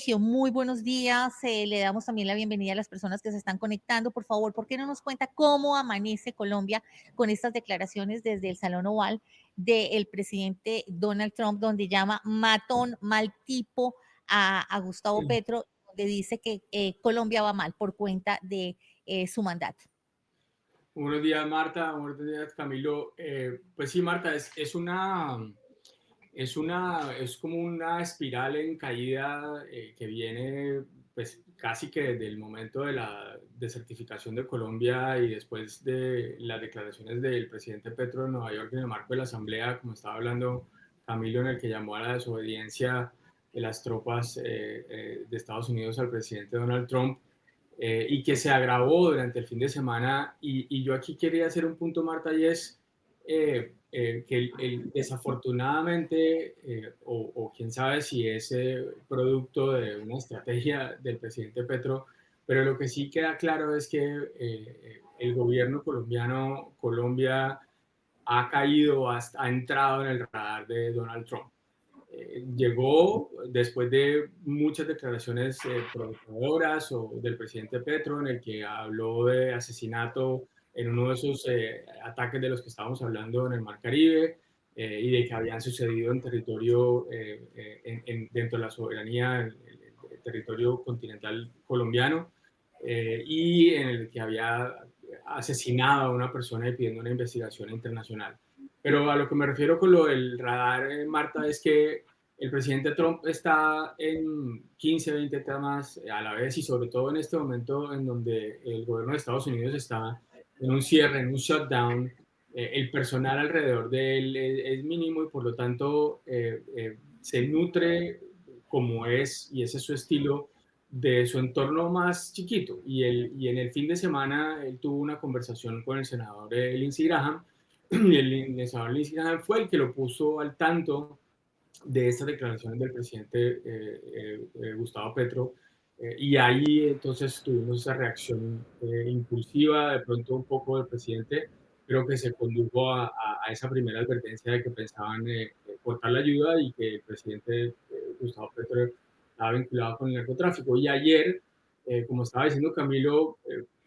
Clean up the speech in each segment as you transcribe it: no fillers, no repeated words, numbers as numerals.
Sergio, muy buenos días. Le damos también la bienvenida a las personas que se están conectando. Por favor, ¿por qué no nos cuenta cómo amanece Colombia con estas declaraciones desde el Salón Oval del presidente Donald Trump, donde llama matón, mal tipo a Gustavo Petro, donde dice que Colombia va mal por cuenta de su mandato? Buenos días, Marta. Buenos días, Camilo. Pues sí, Marta, es como una espiral en caída que viene pues casi que desde el momento de la desertificación de Colombia y después de las declaraciones del presidente Petro de Nueva York en el marco de la Asamblea, como estaba hablando Camilo, en el que llamó a la desobediencia de las tropas de Estados Unidos al presidente Donald Trump. Y que se agravó durante el fin de semana. Y yo aquí quería hacer un punto, Marta, y es que desafortunadamente, o quién sabe si es producto de una estrategia del presidente Petro, pero lo que sí queda claro es que el gobierno colombiano, Colombia, ha caído, ha entrado en el radar de Donald Trump. Llegó después de muchas declaraciones provocadoras o del presidente Petro, en el que habló de asesinato en uno de esos ataques de los que estábamos hablando en el Mar Caribe, y de que habían sucedido en territorio, dentro de la soberanía, el territorio continental colombiano, y en el que había asesinado a una persona y pidiendo una investigación internacional. Pero a lo que me refiero con lo del radar, Marta, es que el presidente Trump está en 15, 20 temas a la vez, y sobre todo en este momento en donde el gobierno de Estados Unidos está en un cierre, en un shutdown. El personal alrededor de él es mínimo, y por lo tanto se nutre, como es, y ese es su estilo, de su entorno más chiquito. Y en el fin de semana él tuvo una conversación con el senador Lindsey Graham, y el senador Lindsey Graham fue el que lo puso al tanto de estas declaraciones del presidente Gustavo Petro. Y ahí entonces tuvimos esa reacción impulsiva, de pronto un poco del presidente, pero que se condujo a esa primera advertencia de que pensaban cortar la ayuda, y que el presidente Gustavo Petro estaba vinculado con el narcotráfico. Y ayer, como estaba diciendo Camilo,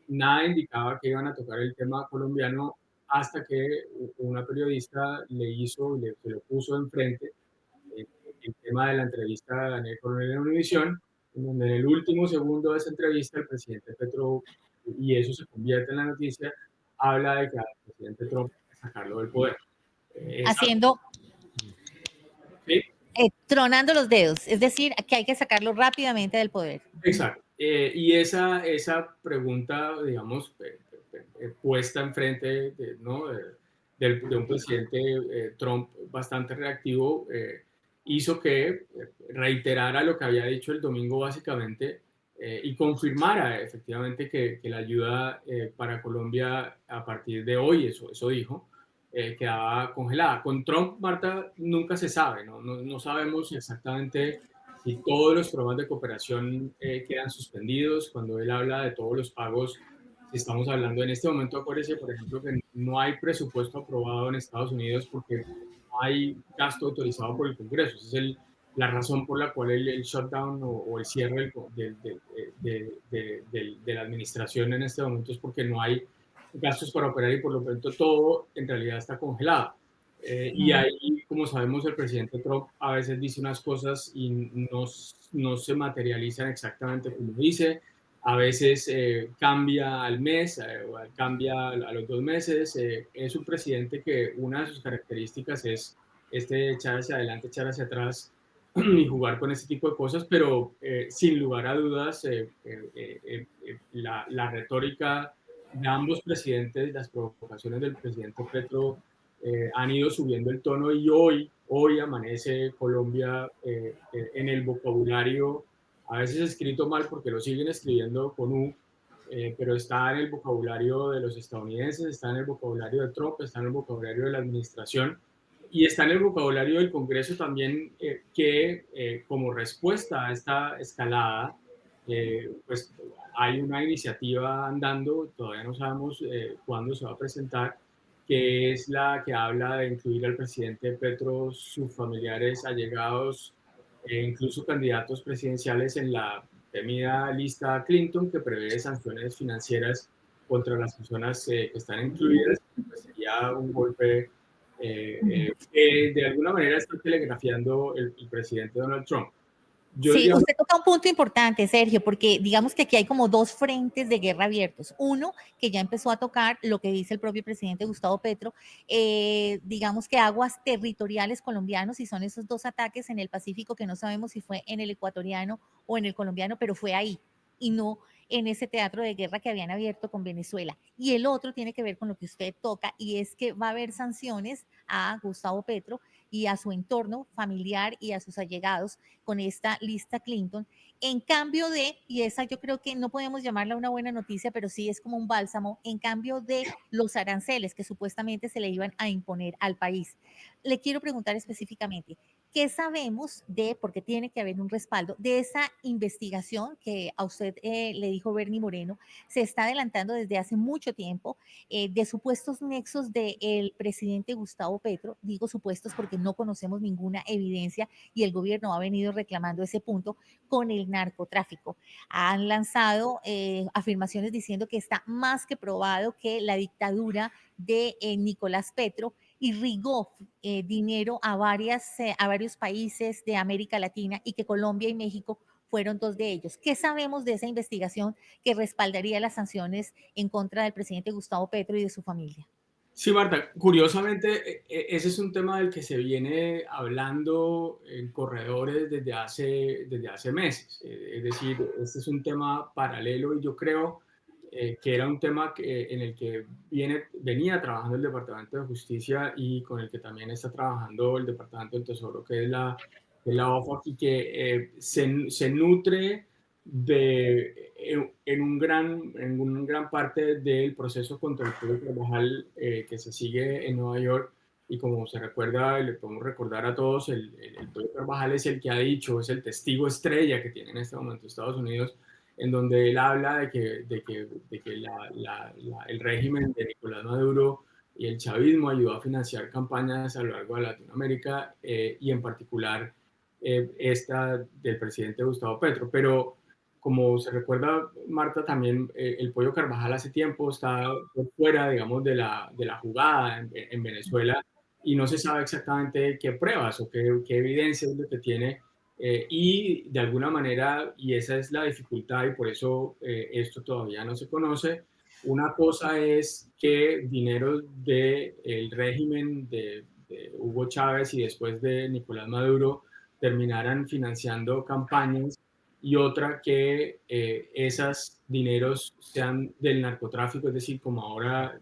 nada indicaba que iban a tocar el tema colombiano, hasta que una periodista se lo puso enfrente, eh, el tema de la entrevista de Daniel Coronel en Univisión, en donde en el último segundo de esa entrevista el presidente Petro, y eso se convierte en la noticia, habla de que al presidente Trump hay que sacarlo del poder. Esa, Haciendo, sí, tronando los dedos, es decir, que hay que sacarlo rápidamente del poder. exacto. Y esa pregunta, digamos, puesta enfrente de, ¿no? De un presidente Trump bastante reactivo, hizo que reiterara lo que había dicho el domingo básicamente, y confirmara efectivamente que la ayuda para Colombia a partir de hoy, eso dijo, quedaba congelada. Con Trump, Marta, nunca se sabe, no sabemos exactamente si todos los programas de cooperación quedan suspendidos. Cuando él habla de todos los pagos, si estamos hablando en este momento, acuérdese, por ejemplo, que no hay presupuesto aprobado en Estados Unidos porque no hay gasto autorizado por el Congreso. Esa es la razón por la cual el shutdown o el cierre de la administración en este momento, es porque no hay gastos para operar, y por lo tanto todo en realidad está congelado. Y Mm. ahí, como sabemos, el presidente Trump a veces dice unas cosas y no se materializan exactamente como dice. A veces cambia al mes, o cambia a los 2 meses. Es un presidente que una de sus características es echar hacia adelante, echar hacia atrás, y jugar con ese tipo de cosas, pero sin lugar a dudas, la retórica de ambos presidentes, las provocaciones del presidente Petro, han ido subiendo el tono, y hoy amanece Colombia en el vocabulario, a veces escrito mal porque lo siguen escribiendo con U, pero está en el vocabulario de los estadounidenses, está en el vocabulario de Trump, está en el vocabulario de la administración, y está en el vocabulario del Congreso también, que como respuesta a esta escalada, pues hay una iniciativa andando, todavía no sabemos cuándo se va a presentar, que es la que habla de incluir al presidente Petro, sus familiares allegados, incluso candidatos presidenciales en la temida lista Clinton, que prevé sanciones financieras contra las personas que están incluidas. Pues sería un golpe que de alguna manera está telegrafiando el presidente Donald Trump. Yo, Sí, digamos, usted toca un punto importante, Sergio, porque digamos que aquí hay como dos frentes de guerra abiertos. Uno, que ya empezó a tocar lo que dice el propio presidente Gustavo Petro, digamos que aguas territoriales colombianos, y son esos dos ataques en el Pacífico que no sabemos si fue en el ecuatoriano o en el colombiano, pero fue ahí y no en ese teatro de guerra que habían abierto con Venezuela. Y el otro tiene que ver con lo que usted toca, y es que va a haber sanciones a Gustavo Petro y a su entorno familiar y a sus allegados con esta lista Clinton, en cambio de, y esa yo creo que no podemos llamarla una buena noticia, pero sí es como un bálsamo, en cambio de los aranceles que supuestamente se le iban a imponer al país. Le quiero preguntar específicamente, ¿qué sabemos de, porque tiene que haber un respaldo, de esa investigación que a usted le dijo Bernie Moreno, se está adelantando desde hace mucho tiempo, de supuestos nexos del presidente Gustavo Petro? Digo supuestos porque no conocemos ninguna evidencia y el gobierno ha venido reclamando ese punto con el narcotráfico. Han lanzado afirmaciones diciendo que está más que probado que la dictadura de Nicolás Petro irrigó dinero a varios países de América Latina y que Colombia y México fueron dos de ellos. ¿Qué sabemos de esa investigación que respaldaría las sanciones en contra del presidente Gustavo Petro y de su familia? sí, Marta, curiosamente, ese es un tema del que se viene hablando en corredores desde hace meses. Es decir, este es un tema paralelo y yo creo que era un tema en el que venía trabajando el Departamento de Justicia y con el que también está trabajando el Departamento del Tesoro, que es la OFAC, y que se nutre en un gran parte del proceso contra el Pollo Carvajal que se sigue en Nueva York. Y como se recuerda, y le podemos recordar a todos, el Pollo Carvajal es el que ha dicho, es el testigo estrella que tiene en este momento Estados Unidos, en donde él habla de que el régimen de Nicolás Maduro y el chavismo ayudó a financiar campañas a lo largo de Latinoamérica y en particular esta del presidente Gustavo Petro. Pero como se recuerda, Marta, también el Pollo Carvajal hace tiempo está por fuera, digamos, de la jugada en Venezuela, y no se sabe exactamente qué pruebas o qué evidencia es lo que tiene. Y de alguna manera, y esa es la dificultad y por eso esto todavía no se conoce, una cosa es que dinero del régimen de Hugo Chávez y después de Nicolás Maduro terminaran financiando campañas, y otra que esos dineros sean del narcotráfico, es decir, como ahora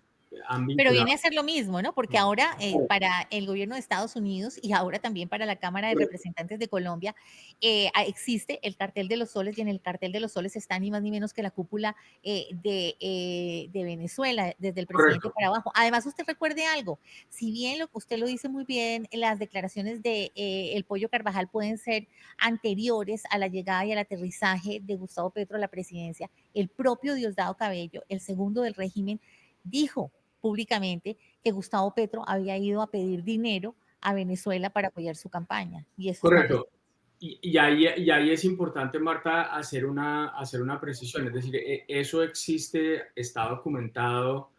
han Pero vinculado. viene a ser lo mismo, ¿no? Porque ahora para el gobierno de Estados Unidos y ahora también para la Cámara de Representantes de Colombia existe el cartel de los soles, y en el cartel de los soles está ni más ni menos que la cúpula de Venezuela, desde el presidente Correcto. para abajo. Además, usted recuerde algo, si bien usted lo dice muy bien, las declaraciones de el Pollo Carvajal pueden ser anteriores a la llegada y al aterrizaje de Gustavo Petro a la presidencia, el propio Diosdado Cabello, el segundo del régimen, dijo públicamente que Gustavo Petro había ido a pedir dinero a Venezuela para apoyar su campaña. Y eso es noticia. Correcto. Y ahí es importante, Marta, hacer una precisión. Es decir, eso existe, está documentado,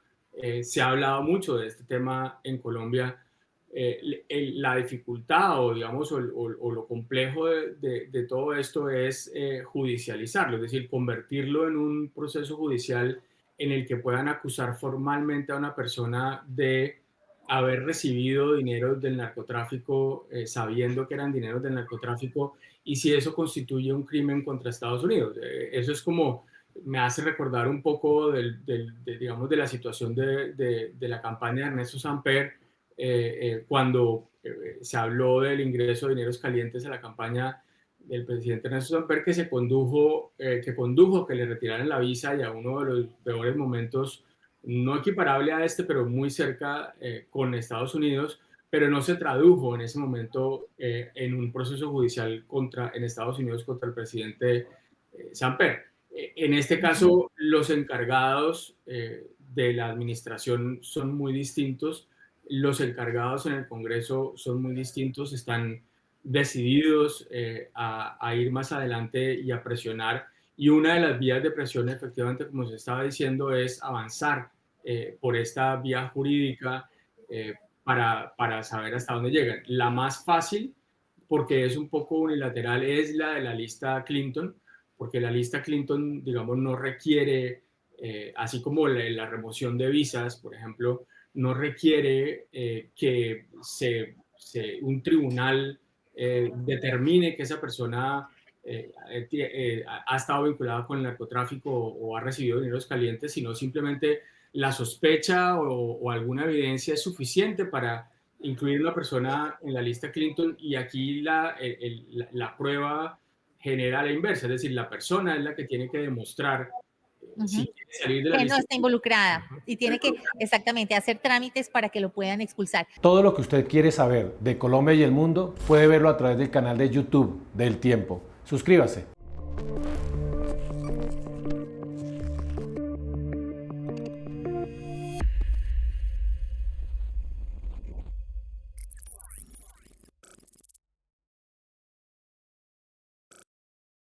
se ha hablado mucho de este tema en Colombia. La dificultad o, digamos, o lo complejo de todo esto es judicializarlo, es decir, convertirlo en un proceso judicial en el que puedan acusar formalmente a una persona de haber recibido dinero del narcotráfico, sabiendo que eran dineros del narcotráfico, y si eso constituye un crimen contra Estados Unidos. Eso es como, me hace recordar un poco digamos, de la situación de la campaña de Ernesto Samper, cuando se habló del ingreso de dineros calientes a la campaña del presidente Ernesto Samper, que condujo que le retiraran la visa, y a uno de los peores momentos, no equiparable a este, pero muy cerca, con Estados Unidos, pero no se tradujo en ese momento en un proceso judicial en Estados Unidos contra el presidente Samper. En este caso, los encargados de la administración son muy distintos, los encargados en el Congreso son muy distintos, están decididos a ir más adelante y a presionar. Y una de las vías de presión, efectivamente, como se estaba diciendo, es avanzar por esta vía jurídica para saber hasta dónde llegan. La más fácil, porque es un poco unilateral, es la de la lista Clinton, porque la lista Clinton, digamos, no requiere, así como la remoción de visas, por ejemplo, no requiere que un tribunal determine que esa persona ha estado vinculada con el narcotráfico o ha recibido dineros calientes, sino simplemente la sospecha o alguna evidencia es suficiente para incluir una persona en la lista Clinton, y aquí la prueba genera la inversa, es decir, la persona es la que tiene que demostrar si Ujú. quiere salir de la Que no lista está Clinton. involucrada y tiene que exactamente hacer trámites para que lo puedan expulsar. Todo lo que usted quiere saber de Colombia y el mundo puede verlo a través del canal de YouTube del Tiempo. Suscríbase.